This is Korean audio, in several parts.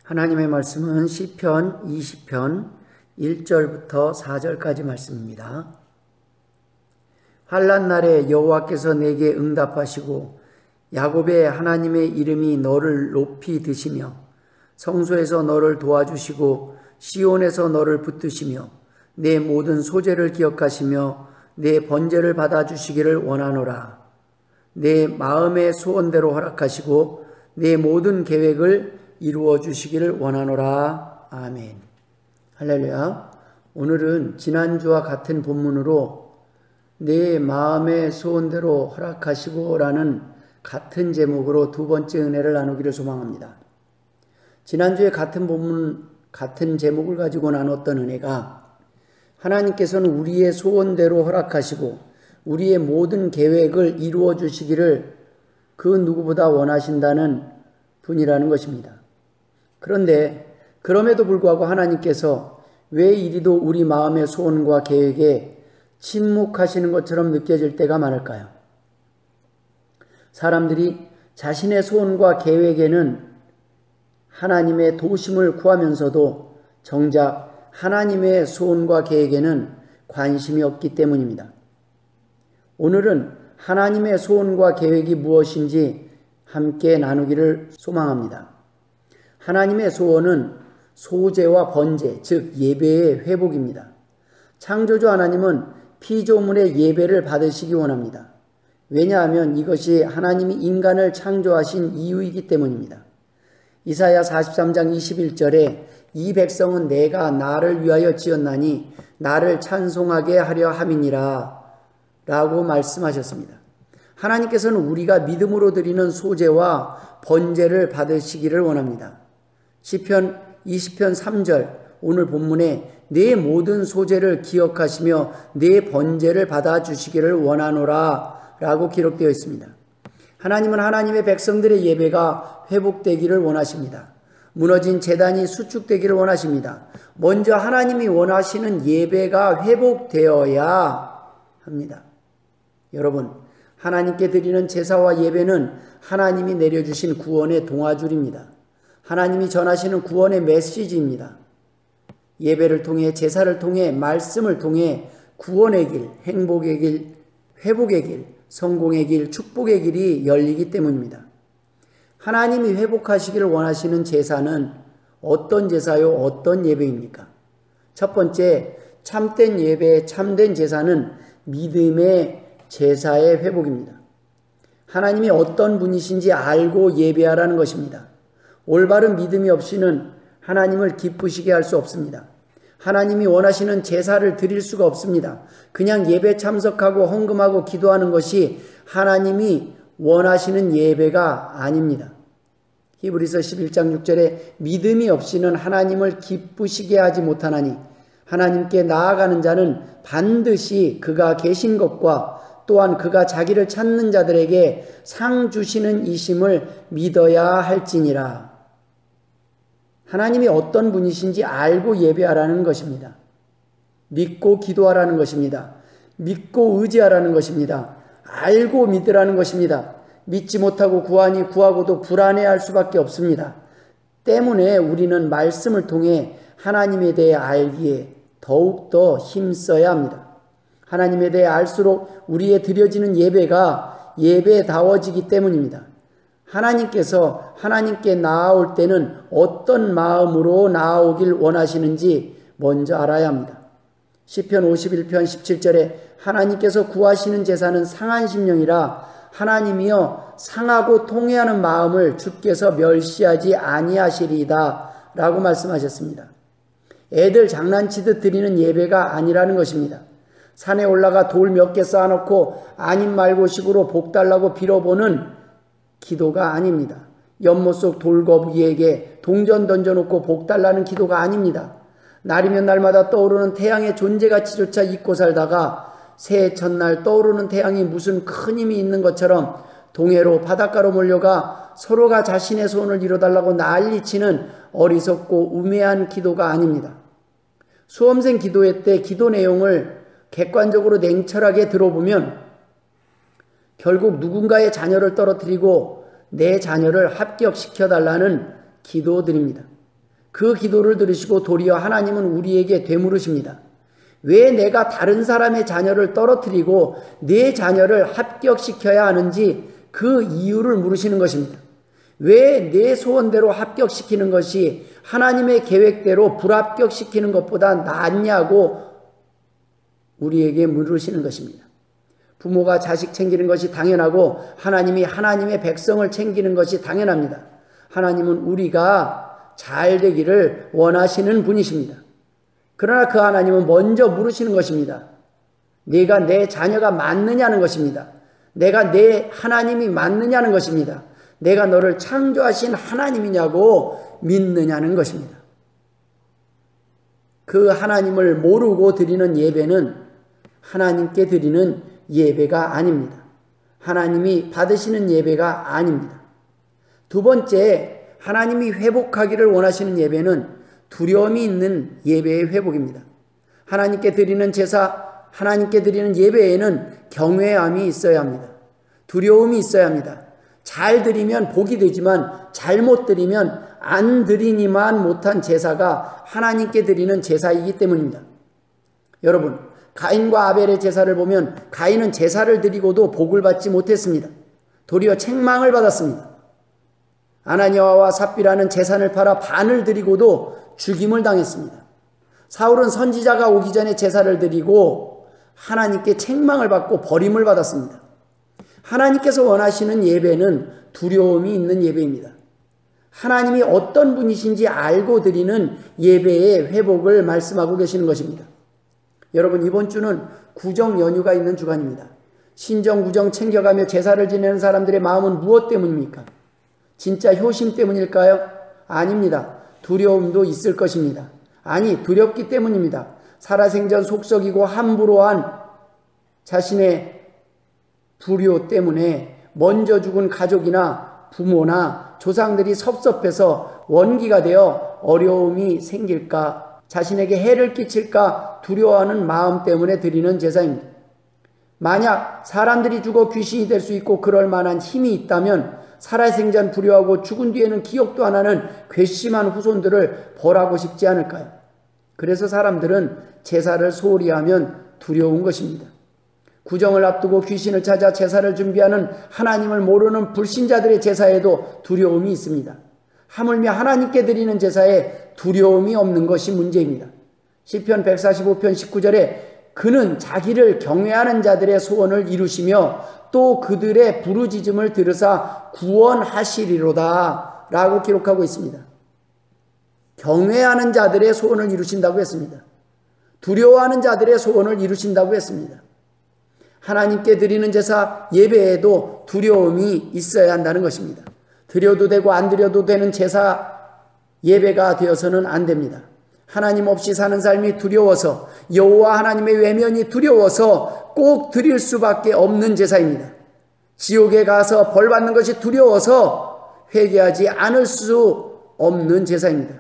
하나님의 말씀은 시편 20편 1절부터 4절까지 말씀입니다. 환난 날에 여호와께서 내게 응답하시고 야곱의 하나님의 이름이 너를 높이 드시며 성소에서 너를 도와주시고 시온에서 너를 붙드시며 내 모든 소재를 기억하시며 내 번제를 받아주시기를 원하노라. 내 마음의 소원대로 허락하시고 내 모든 계획을 이루어 주시기를 원하노라. 아멘. 할렐루야. 오늘은 지난주와 같은 본문으로 내 마음의 소원대로 허락하시고 라는 같은 제목으로 두 번째 은혜를 나누기를 소망합니다. 지난주에 같은 본문, 같은 제목을 가지고 나눴던 은혜가 하나님께서는 우리의 소원대로 허락하시고 우리의 모든 계획을 이루어 주시기를 그 누구보다 원하신다는 분이라는 것입니다. 그런데 그럼에도 불구하고 하나님께서 왜 이리도 우리 마음의 소원과 계획에 침묵하시는 것처럼 느껴질 때가 많을까요? 사람들이 자신의 소원과 계획에는 하나님의 도심을 구하면서도 정작 하나님의 소원과 계획에는 관심이 없기 때문입니다. 오늘은 하나님의 소원과 계획이 무엇인지 함께 나누기를 소망합니다. 하나님의 소원은 소제와 번제, 즉 예배의 회복입니다. 창조주 하나님은 피조물의 예배를 받으시기 원합니다. 왜냐하면 이것이 하나님이 인간을 창조하신 이유이기 때문입니다. 이사야 43장 21절에 이 백성은 내가 나를 위하여 지었나니 나를 찬송하게 하려 함이니라 라고 말씀하셨습니다. 하나님께서는 우리가 믿음으로 드리는 소제와 번제를 받으시기를 원합니다. 시편 20편 3절 오늘 본문에 내 모든 소제를 기억하시며 내 번제를 받아주시기를 원하노라 라고 기록되어 있습니다. 하나님은 하나님의 백성들의 예배가 회복되기를 원하십니다. 무너진 제단이 수축되기를 원하십니다. 먼저 하나님이 원하시는 예배가 회복되어야 합니다. 여러분, 하나님께 드리는 제사와 예배는 하나님이 내려주신 구원의 동아줄입니다. 하나님이 전하시는 구원의 메시지입니다. 예배를 통해, 제사를 통해, 말씀을 통해 구원의 길, 행복의 길, 회복의 길, 성공의 길, 축복의 길이 열리기 때문입니다. 하나님이 회복하시기를 원하시는 제사는 어떤 제사요? 어떤 예배입니까? 첫 번째, 참된 예배, 참된 제사는 믿음의 제사의 회복입니다. 하나님이 어떤 분이신지 알고 예배하라는 것입니다. 올바른 믿음이 없이는 하나님을 기쁘시게 할 수 없습니다. 하나님이 원하시는 제사를 드릴 수가 없습니다. 그냥 예배 참석하고 헌금하고 기도하는 것이 하나님이 원하시는 예배가 아닙니다. 히브리서 11장 6절에 믿음이 없이는 하나님을 기쁘시게 하지 못하나니 하나님께 나아가는 자는 반드시 그가 계신 것과 또한 그가 자기를 찾는 자들에게 상 주시는 이심을 믿어야 할지니라. 하나님이 어떤 분이신지 알고 예배하라는 것입니다. 믿고 기도하라는 것입니다. 믿고 의지하라는 것입니다. 알고 믿으라는 것입니다. 믿지 못하고 구하니 구하고도 불안해할 수밖에 없습니다. 때문에 우리는 말씀을 통해 하나님에 대해 알기에 더욱더 힘써야 합니다. 하나님에 대해 알수록 우리의 드려지는 예배가 예배다워지기 때문입니다. 하나님께서 하나님께 나아올 때는 어떤 마음으로 나아오길 원하시는지 먼저 알아야 합니다. 시편 51편 17절에 하나님께서 구하시는 제사는 상한 심령이라 하나님이여 상하고 통회하는 마음을 주께서 멸시하지 아니하시리이다 라고 말씀하셨습니다. 애들 장난치듯 드리는 예배가 아니라는 것입니다. 산에 올라가 돌 몇 개 쌓아놓고 아님 말고식으로 복 달라고 빌어보는 기도가 아닙니다. 연못 속 돌거북이에게 동전 던져놓고 복 달라는 기도가 아닙니다. 날이면 날마다 떠오르는 태양의 존재가치조차 잊고 살다가 새해 첫날 떠오르는 태양이 무슨 큰 힘이 있는 것처럼 동해로 바닷가로 몰려가 서로가 자신의 소원을 이뤄달라고 난리치는 어리석고 우매한 기도가 아닙니다. 수험생 기도회 때 기도 내용을 객관적으로 냉철하게 들어보면 결국 누군가의 자녀를 떨어뜨리고 내 자녀를 합격시켜달라는 기도드립니다. 그 기도를 들으시고 도리어 하나님은 우리에게 되물으십니다. 왜 내가 다른 사람의 자녀를 떨어뜨리고 내 자녀를 합격시켜야 하는지 그 이유를 물으시는 것입니다. 왜 내 소원대로 합격시키는 것이 하나님의 계획대로 불합격시키는 것보다 낫냐고 우리에게 물으시는 것입니다. 부모가 자식 챙기는 것이 당연하고 하나님이 하나님의 백성을 챙기는 것이 당연합니다. 하나님은 우리가 잘 되기를 원하시는 분이십니다. 그러나 그 하나님은 먼저 물으시는 것입니다. 내가 내 자녀가 맞느냐는 것입니다. 내가 내 하나님이 맞느냐는 것입니다. 내가 너를 창조하신 하나님이냐고 믿느냐는 것입니다. 그 하나님을 모르고 드리는 예배는 하나님께 드리는 예배가 아닙니다. 하나님이 받으시는 예배가 아닙니다. 두 번째, 하나님이 회복하기를 원하시는 예배는 두려움이 있는 예배의 회복입니다. 하나님께 드리는 제사, 하나님께 드리는 예배에는 경외함이 있어야 합니다. 두려움이 있어야 합니다. 잘 드리면 복이 되지만 잘못 드리면 안 드리니만 못한 제사가 하나님께 드리는 제사이기 때문입니다. 여러분, 가인과 아벨의 제사를 보면 가인은 제사를 드리고도 복을 받지 못했습니다. 도리어 책망을 받았습니다. 아나니아와 삽비라는 제산을 팔아 반을 드리고도 죽임을 당했습니다. 사울은 선지자가 오기 전에 제사를 드리고 하나님께 책망을 받고 버림을 받았습니다. 하나님께서 원하시는 예배는 두려움이 있는 예배입니다. 하나님이 어떤 분이신지 알고 드리는 예배의 회복을 말씀하고 계시는 것입니다. 여러분, 이번 주는 구정 연휴가 있는 주간입니다. 신정 구정 챙겨가며 제사를 지내는 사람들의 마음은 무엇 때문입니까? 진짜 효심 때문일까요? 아닙니다. 두려움도 있을 것입니다. 아니, 두렵기 때문입니다. 살아생전 속썩이고 함부로 한 자신의 불효 때문에 먼저 죽은 가족이나 부모나 조상들이 섭섭해서 원기가 되어 어려움이 생길까, 자신에게 해를 끼칠까 두려워하는 마음 때문에 드리는 제사입니다. 만약 사람들이 죽어 귀신이 될 수 있고 그럴 만한 힘이 있다면 살아생전 불효하고 죽은 뒤에는 기억도 안 하는 괘씸한 후손들을 벌하고 싶지 않을까요? 그래서 사람들은 제사를 소홀히 하면 두려운 것입니다. 구정을 앞두고 귀신을 찾아 제사를 준비하는 하나님을 모르는 불신자들의 제사에도 두려움이 있습니다. 하물며 하나님께 드리는 제사에 두려움이 없는 것이 문제입니다. 시편 145편 19절에 그는 자기를 경외하는 자들의 소원을 이루시며 또 그들의 부르짖음을 들으사 구원하시리로다 라고 기록하고 있습니다. 경외하는 자들의 소원을 이루신다고 했습니다. 두려워하는 자들의 소원을 이루신다고 했습니다. 하나님께 드리는 제사 예배에도 두려움이 있어야 한다는 것입니다. 드려도 되고 안 드려도 되는 제사 예배가 되어서는 안 됩니다. 하나님 없이 사는 삶이 두려워서, 여호와 하나님의 외면이 두려워서 꼭 드릴 수밖에 없는 제사입니다. 지옥에 가서 벌 받는 것이 두려워서 회개하지 않을 수 없는 제사입니다.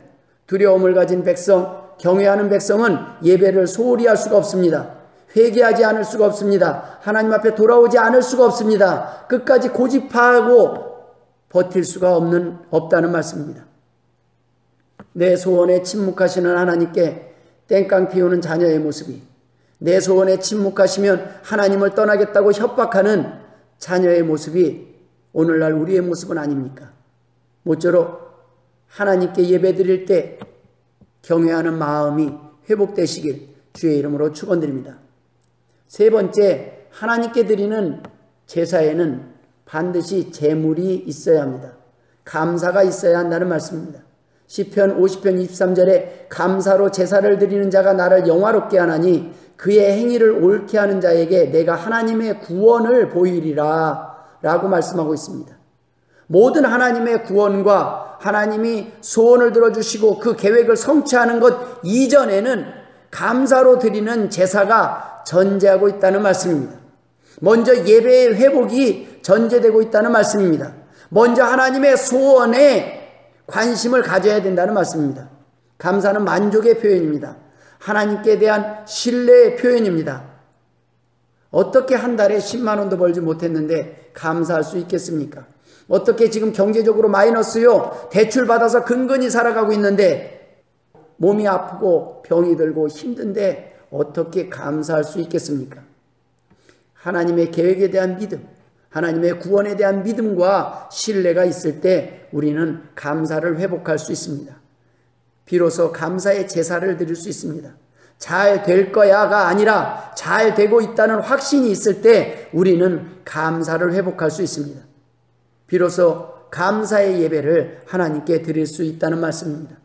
두려움을 가진 백성, 경외하는 백성은 예배를 소홀히 할 수가 없습니다. 회개하지 않을 수가 없습니다. 하나님 앞에 돌아오지 않을 수가 없습니다. 끝까지 고집하고 버틸 수가 없다는 말씀입니다. 내 소원에 침묵하시는 하나님께 땡깡 피우는 자녀의 모습이, 내 소원에 침묵하시면 하나님을 떠나겠다고 협박하는 자녀의 모습이 오늘날 우리의 모습은 아닙니까? 모쪼록 하나님께 예배드릴 때 경외하는 마음이 회복되시길 주의 이름으로 축원드립니다. 세 번째, 하나님께 드리는 제사에는 반드시 제물이 있어야 합니다. 감사가 있어야 한다는 말씀입니다. 시편 50편 23절에 감사로 제사를 드리는 자가 나를 영화롭게 하나니 그의 행위를 옳게 하는 자에게 내가 하나님의 구원을 보이리라 라고 말씀하고 있습니다. 모든 하나님의 구원과 하나님이 소원을 들어주시고 그 계획을 성취하는 것 이전에는 감사로 드리는 제사가 전제하고 있다는 말씀입니다. 먼저 예배의 회복이 전제되고 있다는 말씀입니다. 먼저 하나님의 소원에 관심을 가져야 된다는 말씀입니다. 감사는 만족의 표현입니다. 하나님께 대한 신뢰의 표현입니다. 어떻게 한 달에 10만 원도 벌지 못했는데 감사할 수 있겠습니까? 어떻게 지금 경제적으로 마이너스요, 대출 받아서 근근히 살아가고 있는데 몸이 아프고 병이 들고 힘든데 어떻게 감사할 수 있겠습니까? 하나님의 계획에 대한 믿음, 하나님의 구원에 대한 믿음과 신뢰가 있을 때 우리는 감사를 회복할 수 있습니다. 비로소 감사의 제사를 드릴 수 있습니다. 잘 될 거야가 아니라 잘 되고 있다는 확신이 있을 때 우리는 감사를 회복할 수 있습니다. 비로소 감사의 예배를 하나님께 드릴 수 있다는 말씀입니다.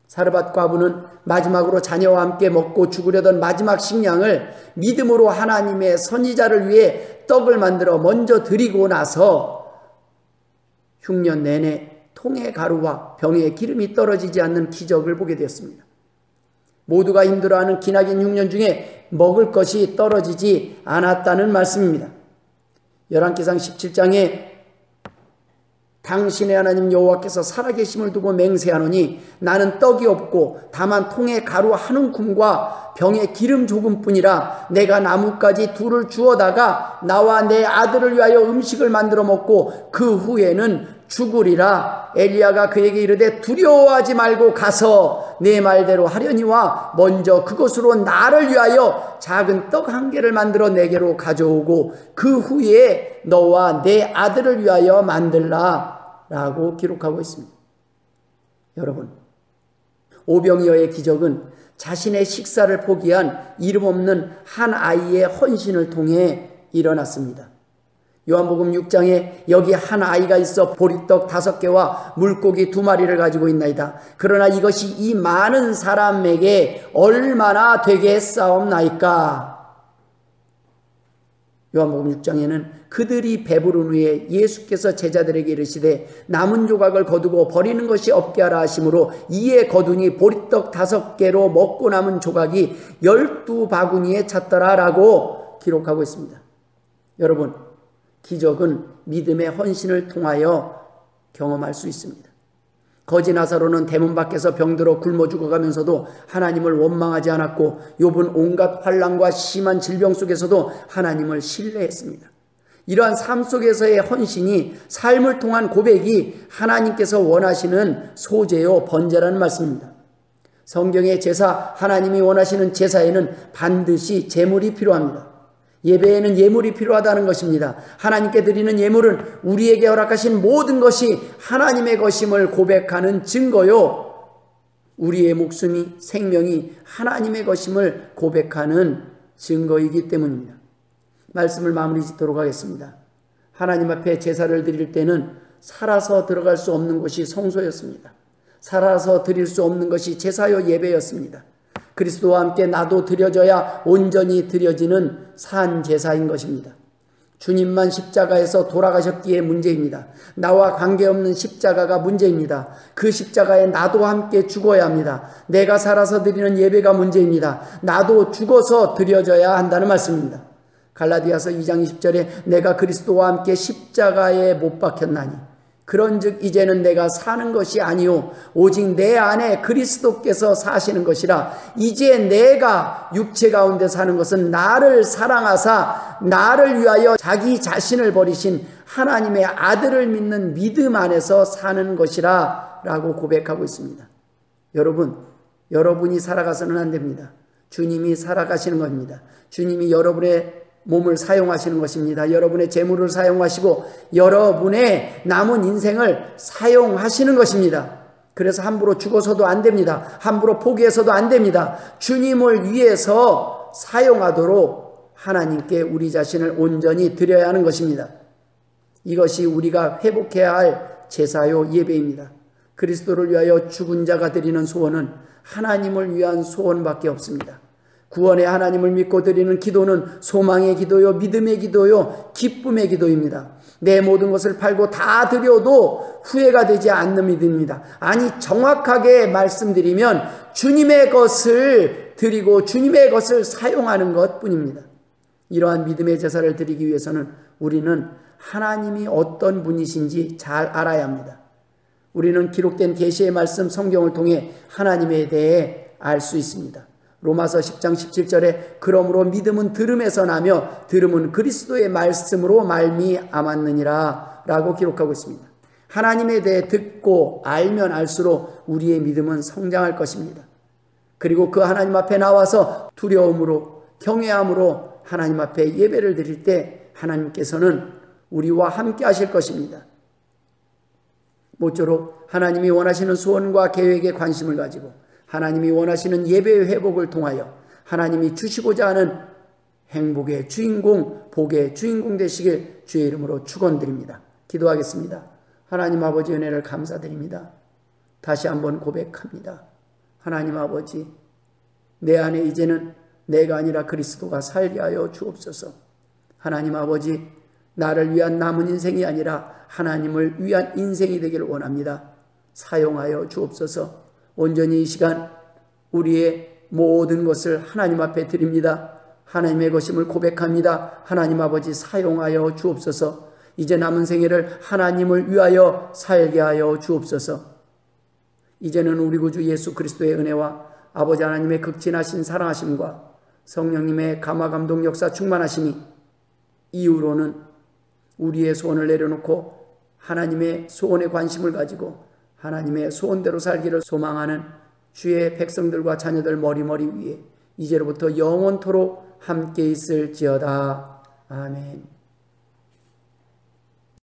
사르밧 과부는 마지막으로 자녀와 함께 먹고 죽으려던 마지막 식량을 믿음으로 하나님의 선지자를 위해 떡을 만들어 먼저 드리고 나서 흉년 내내 통의 가루와 병에 기름이 떨어지지 않는 기적을 보게 되었습니다. 모두가 힘들어하는 기나긴 흉년 중에 먹을 것이 떨어지지 않았다는 말씀입니다. 열왕기상 17장에 당신의 하나님 여호와께서 살아계심을 두고 맹세하노니 나는 떡이 없고 다만 통에 가루 한 움큼과 병에 기름 조금뿐이라 내가 나뭇가지 둘을 주워다가 나와 내 아들을 위하여 음식을 만들어 먹고 그 후에는 죽으리라. 엘리야가 그에게 이르되 두려워하지 말고 가서 내 말대로 하려니와 먼저 그것으로 나를 위하여 작은 떡 한 개를 만들어 내게로 가져오고 그 후에 너와 내 아들을 위하여 만들라 라고 기록하고 있습니다. 여러분, 오병이어의 기적은 자신의 식사를 포기한 이름 없는 한 아이의 헌신을 통해 일어났습니다. 요한복음 6장에 여기 한 아이가 있어 보리떡 5개와 물고기 2마리를 가지고 있나이다. 그러나 이것이 이 많은 사람에게 얼마나 되게 했사옵나이까. 요한복음 6장에는 그들이 배부른 후에 예수께서 제자들에게 이르시되 남은 조각을 거두고 버리는 것이 없게 하라 하심으로 이에 거두니 보리떡 5개로 먹고 남은 조각이 12바구니에 찼더라 라고 기록하고 있습니다. 여러분, 기적은 믿음의 헌신을 통하여 경험할 수 있습니다. 거지 나사로는 대문 밖에서 병들어 굶어 죽어가면서도 하나님을 원망하지 않았고 욥은 온갖 환난과 심한 질병 속에서도 하나님을 신뢰했습니다. 이러한 삶 속에서의 헌신이 삶을 통한 고백이 하나님께서 원하시는 소재요 번제라는 말씀입니다. 성경의 제사, 하나님이 원하시는 제사에는 반드시 제물이 필요합니다. 예배에는 예물이 필요하다는 것입니다. 하나님께 드리는 예물은 우리에게 허락하신 모든 것이 하나님의 것임을 고백하는 증거요, 우리의 목숨이, 생명이 하나님의 것임을 고백하는 증거이기 때문입니다. 말씀을 마무리 짓도록 하겠습니다. 하나님 앞에 제사를 드릴 때는 살아서 들어갈 수 없는 것이 성소였습니다. 살아서 드릴 수 없는 것이 제사요 예배였습니다. 그리스도와 함께 나도 드려져야 온전히 드려지는 산 제사인 것입니다. 주님만 십자가에서 돌아가셨기에 문제입니다. 나와 관계없는 십자가가 문제입니다. 그 십자가에 나도 함께 죽어야 합니다. 내가 살아서 드리는 예배가 문제입니다. 나도 죽어서 드려져야 한다는 말씀입니다. 갈라디아서 2장 20절에 내가 그리스도와 함께 십자가에 못 박혔나니 그런즉 이제는 내가 사는 것이 아니요 오직 내 안에 그리스도께서 사시는 것이라. 이제 내가 육체 가운데 사는 것은 나를 사랑하사 나를 위하여 자기 자신을 버리신 하나님의 아들을 믿는 믿음 안에서 사는 것이라 라고 고백하고 있습니다. 여러분이 살아가서는 안 됩니다. 주님이 살아가시는 겁니다. 주님이 여러분의 몸을 사용하시는 것입니다. 여러분의 재물을 사용하시고 여러분의 남은 인생을 사용하시는 것입니다. 그래서 함부로 죽어서도 안 됩니다. 함부로 포기해서도 안 됩니다. 주님을 위해서 사용하도록 하나님께 우리 자신을 온전히 드려야 하는 것입니다. 이것이 우리가 회복해야 할 제사요 예배입니다. 그리스도를 위하여 죽은 자가 드리는 소원은 하나님을 위한 소원밖에 없습니다. 구원의 하나님을 믿고 드리는 기도는 소망의 기도요, 믿음의 기도요, 기쁨의 기도입니다. 내 모든 것을 팔고 다 드려도 후회가 되지 않는 믿음입니다. 아니, 정확하게 말씀드리면 주님의 것을 드리고 주님의 것을 사용하는 것뿐입니다. 이러한 믿음의 제사를 드리기 위해서는 우리는 하나님이 어떤 분이신지 잘 알아야 합니다. 우리는 기록된 계시의 말씀 성경을 통해 하나님에 대해 알 수 있습니다. 로마서 10장 17절에 그러므로 믿음은 들음에서 나며 들음은 그리스도의 말씀으로 말미암았느니라 라고 기록하고 있습니다. 하나님에 대해 듣고 알면 알수록 우리의 믿음은 성장할 것입니다. 그리고 그 하나님 앞에 나와서 두려움으로 경외함으로 하나님 앞에 예배를 드릴 때 하나님께서는 우리와 함께 하실 것입니다. 모쪼록 하나님이 원하시는 소원과 계획에 관심을 가지고 하나님이 원하시는 예배의 회복을 통하여 하나님이 주시고자 하는 행복의 주인공, 복의 주인공 되시길 주의 이름으로 축원드립니다. 기도하겠습니다. 하나님 아버지 은혜를 감사드립니다. 다시 한번 고백합니다. 하나님 아버지, 내 안에 이제는 내가 아니라 그리스도가 살게 하여 주옵소서. 하나님 아버지, 나를 위한 남은 인생이 아니라 하나님을 위한 인생이 되기를 원합니다. 사용하여 주옵소서. 온전히 이 시간 우리의 모든 것을 하나님 앞에 드립니다. 하나님의 것임을 고백합니다. 하나님 아버지, 사용하여 주옵소서. 이제 남은 생애를 하나님을 위하여 살게 하여 주옵소서. 이제는 우리 구주 예수 그리스도의 은혜와 아버지 하나님의 극진하신 사랑하심과 성령님의 감화 감동 역사 충만하심이 이후로는 우리의 소원을 내려놓고 하나님의 소원에 관심을 가지고 하나님의 소원대로 살기를 소망하는 주의 백성들과 자녀들 머리머리 위에 이제로부터 영원토록 함께 있을지어다. 아멘.